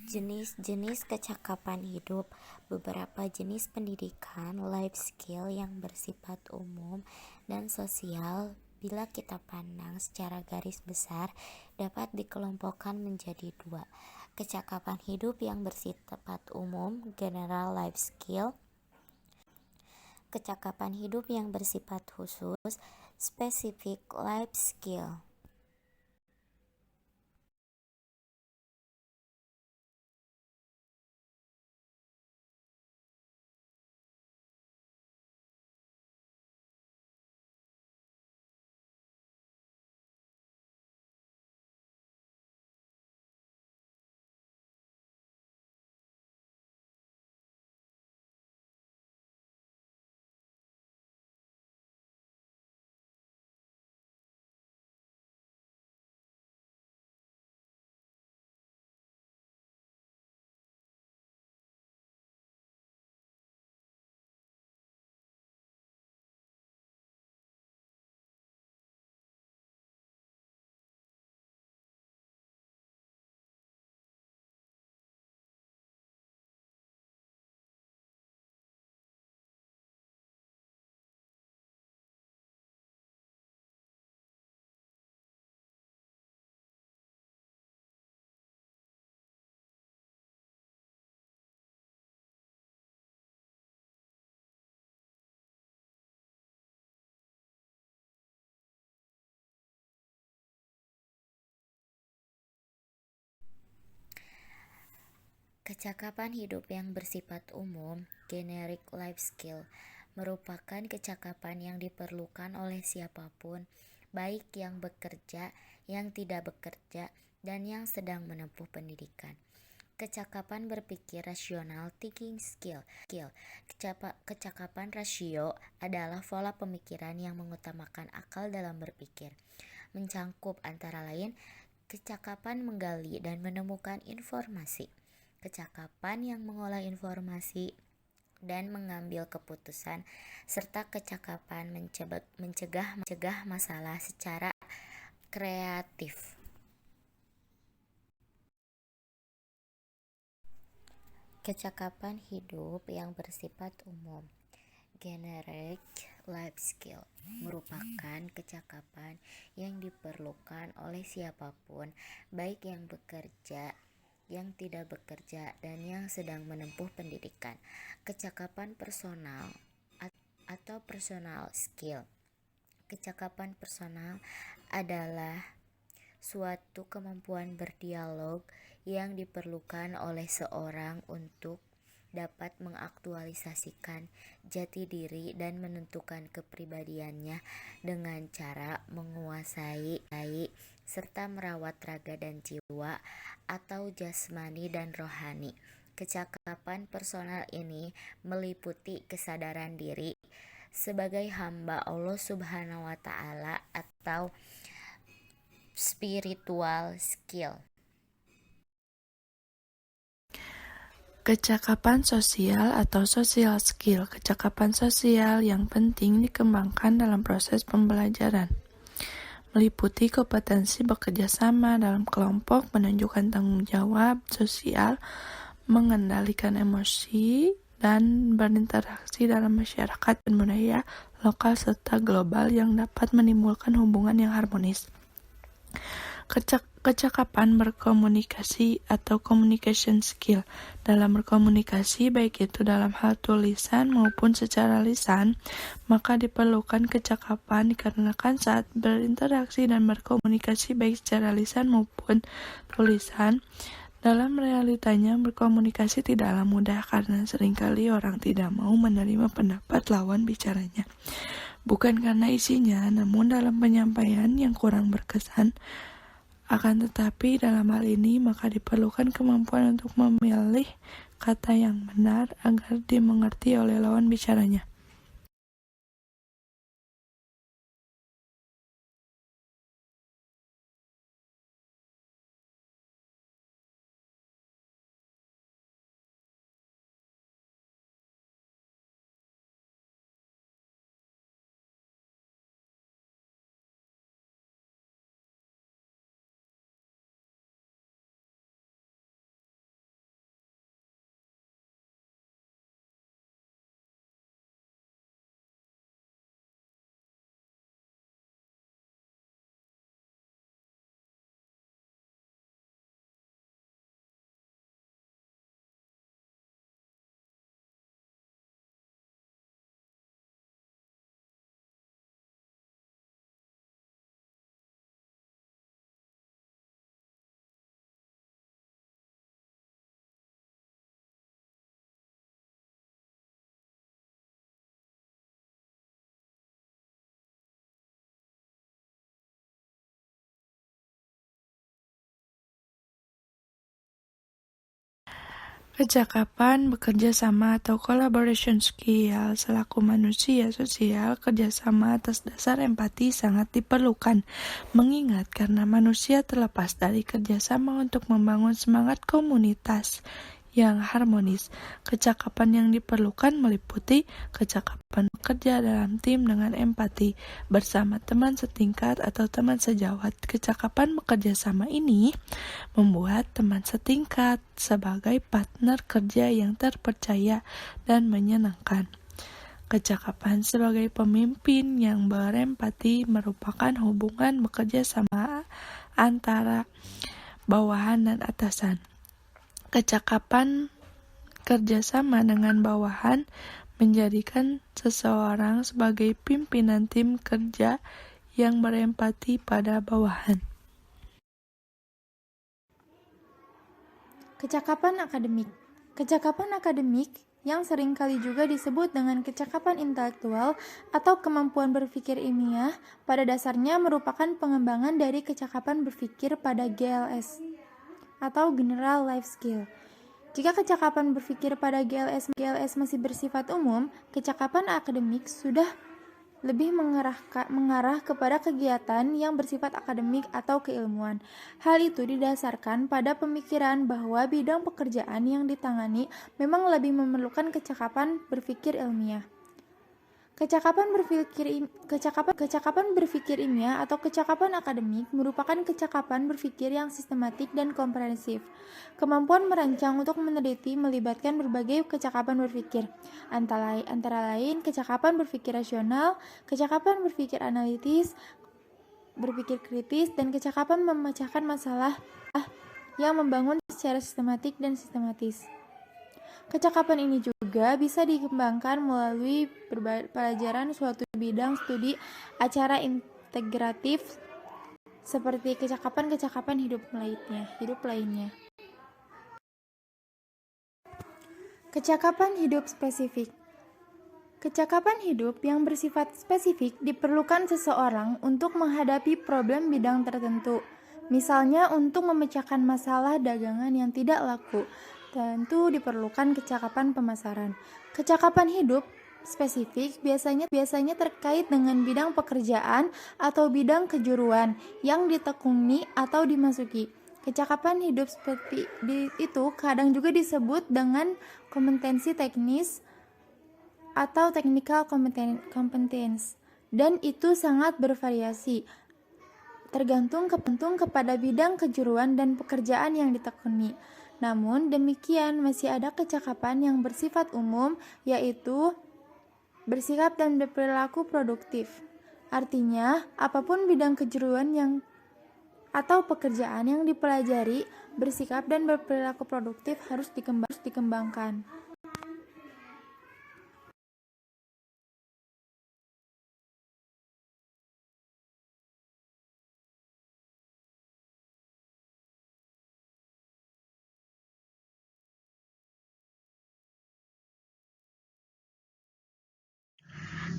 Jenis-jenis kecakapan hidup. Beberapa jenis pendidikan life skill yang bersifat umum dan sosial, bila kita pandang secara garis besar, dapat dikelompokkan menjadi dua. Kecakapan hidup yang bersifat umum, general life skill. Kecakapan hidup yang bersifat khusus, specific life skill. Kecakapan hidup yang bersifat umum, generic life skill, merupakan kecakapan yang diperlukan oleh siapapun, baik yang bekerja, yang tidak bekerja, dan yang sedang menempuh pendidikan. Kecakapan berpikir rasional, thinking skill. Kecakapan rasio adalah pola pemikiran yang mengutamakan akal dalam berpikir. Mencangkup antara lain kecakapan menggali dan menemukan informasi, kecakapan yang mengolah informasi dan mengambil keputusan, serta kecakapan mencegah masalah secara kreatif. Kecakapan hidup yang bersifat umum, generic life skill, merupakan kecakapan yang diperlukan oleh siapapun, baik yang bekerja, yang tidak bekerja, dan yang sedang menempuh pendidikan. Kecakapan personal atau personal skill. Kecakapan personal adalah suatu kemampuan berdialog yang diperlukan oleh seorang untuk dapat mengaktualisasikan jati diri dan menentukan kepribadiannya dengan cara menguasai serta merawat raga dan jiwa atau jasmani dan rohani. Kecakapan personal ini meliputi kesadaran diri sebagai hamba Allah Subhanahu wa Ta'ala atau spiritual skill. Kecakapan sosial atau social skill, kecakapan sosial yang penting dikembangkan dalam proses pembelajaran. Meliputi kompetensi bekerja sama dalam kelompok, menunjukkan tanggung jawab sosial, mengendalikan emosi, dan berinteraksi dalam masyarakat dan budaya lokal serta global yang dapat menimbulkan hubungan yang harmonis. Kecakapan berkomunikasi atau communication skill dalam berkomunikasi, baik itu dalam hal tulisan maupun secara lisan, maka diperlukan kecakapan dikarenakan saat berinteraksi dan berkomunikasi baik secara lisan maupun tulisan, dalam realitanya berkomunikasi tidaklah mudah karena seringkali orang tidak mau menerima pendapat lawan bicaranya. Bukan karena isinya, namun dalam penyampaian yang kurang berkesan. Akan tetapi dalam hal ini maka diperlukan kemampuan untuk memilih kata yang benar agar dimengerti oleh lawan bicaranya. Kecakapan bekerja sama atau collaboration skill selaku manusia sosial, kerjasama atas dasar empati sangat diperlukan. Mengingat karena manusia terlepas dari kerjasama untuk membangun semangat komunitas yang harmonis. Kecakapan yang diperlukan meliputi kecakapan bekerja dalam tim dengan empati bersama teman setingkat atau teman sejawat. Kecakapan bekerja sama ini membuat teman setingkat sebagai partner kerja yang terpercaya dan menyenangkan. Kecakapan sebagai pemimpin yang berempati merupakan hubungan bekerja sama antara bawahan dan atasan. Kecakapan kerjasama dengan bawahan menjadikan seseorang sebagai pimpinan tim kerja yang berempati pada bawahan. Kecakapan akademik. Kecakapan akademik yang seringkali juga disebut dengan kecakapan intelektual atau kemampuan berpikir ilmiah pada dasarnya merupakan pengembangan dari kecakapan berpikir pada GLS atau General Life Skill. Jika kecakapan berpikir pada GLS masih bersifat umum, kecakapan akademik sudah lebih mengarah kepada kegiatan yang bersifat akademik atau keilmuan. Hal itu didasarkan pada pemikiran bahwa bidang pekerjaan yang ditangani memang lebih memerlukan kecakapan berpikir ilmiah. Kecakapan berpikir ilmiah atau kecakapan akademik merupakan kecakapan berpikir yang sistematik dan komprehensif. Kemampuan merancang untuk meneliti melibatkan berbagai kecakapan berpikir, antara lain kecakapan berpikir rasional, kecakapan berpikir analitis, berpikir kritis, dan kecakapan memecahkan masalah yang membangun secara sistematik dan sistematis. Kecakapan ini juga bisa dikembangkan melalui pelajaran suatu bidang studi acara integratif seperti kecakapan-kecakapan hidup lainnya. Kecakapan hidup spesifik. Kecakapan hidup yang bersifat spesifik diperlukan seseorang untuk menghadapi problem bidang tertentu, misalnya untuk memecahkan masalah dagangan yang tidak laku. Tentu diperlukan kecakapan pemasaran. Kecakapan hidup spesifik biasanya terkait dengan bidang pekerjaan atau bidang kejuruan yang ditekuni atau dimasuki. Kecakapan hidup spesifik itu kadang juga disebut dengan kompetensi teknis atau technical competence, dan itu sangat bervariasi tergantung kepada bidang kejuruan dan pekerjaan yang ditekuni. Namun demikian masih ada kecakapan yang bersifat umum, yaitu bersikap dan berperilaku produktif. Artinya, apapun bidang kejuruan atau pekerjaan yang dipelajari, bersikap dan berperilaku produktif harus dikembangkan.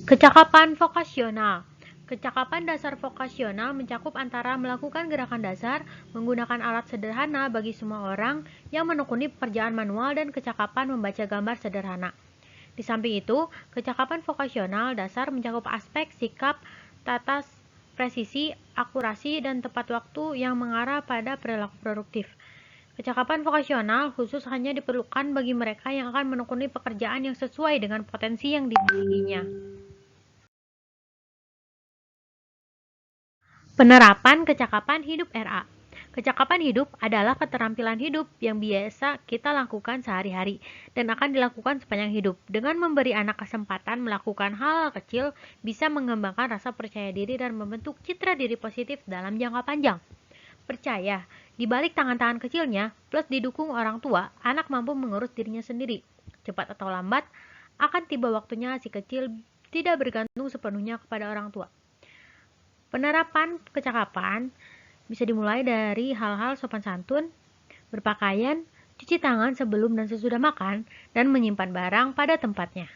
Kecakapan vokasional. Kecakapan dasar vokasional mencakup antara melakukan gerakan dasar, menggunakan alat sederhana bagi semua orang yang menekuni pekerjaan manual, dan kecakapan membaca gambar sederhana. Di samping itu, kecakapan vokasional dasar mencakup aspek sikap, tata presisi, akurasi, dan tepat waktu yang mengarah pada perilaku produktif. Kecakapan vokasional khusus hanya diperlukan bagi mereka yang akan menekuni pekerjaan yang sesuai dengan potensi yang dimilikinya. Penerapan kecakapan hidup RA. Kecakapan hidup adalah keterampilan hidup yang biasa kita lakukan sehari-hari dan akan dilakukan sepanjang hidup. Dengan memberi anak kesempatan melakukan hal kecil, bisa mengembangkan rasa percaya diri dan membentuk citra diri positif dalam jangka panjang. Percaya, di balik tangan-tangan kecilnya, plus didukung orang tua, anak mampu mengurus dirinya sendiri. Cepat atau lambat, akan tiba waktunya si kecil tidak bergantung sepenuhnya kepada orang tua. Penerapan kecakapan bisa dimulai dari hal-hal sopan santun, berpakaian, cuci tangan sebelum dan sesudah makan, dan menyimpan barang pada tempatnya.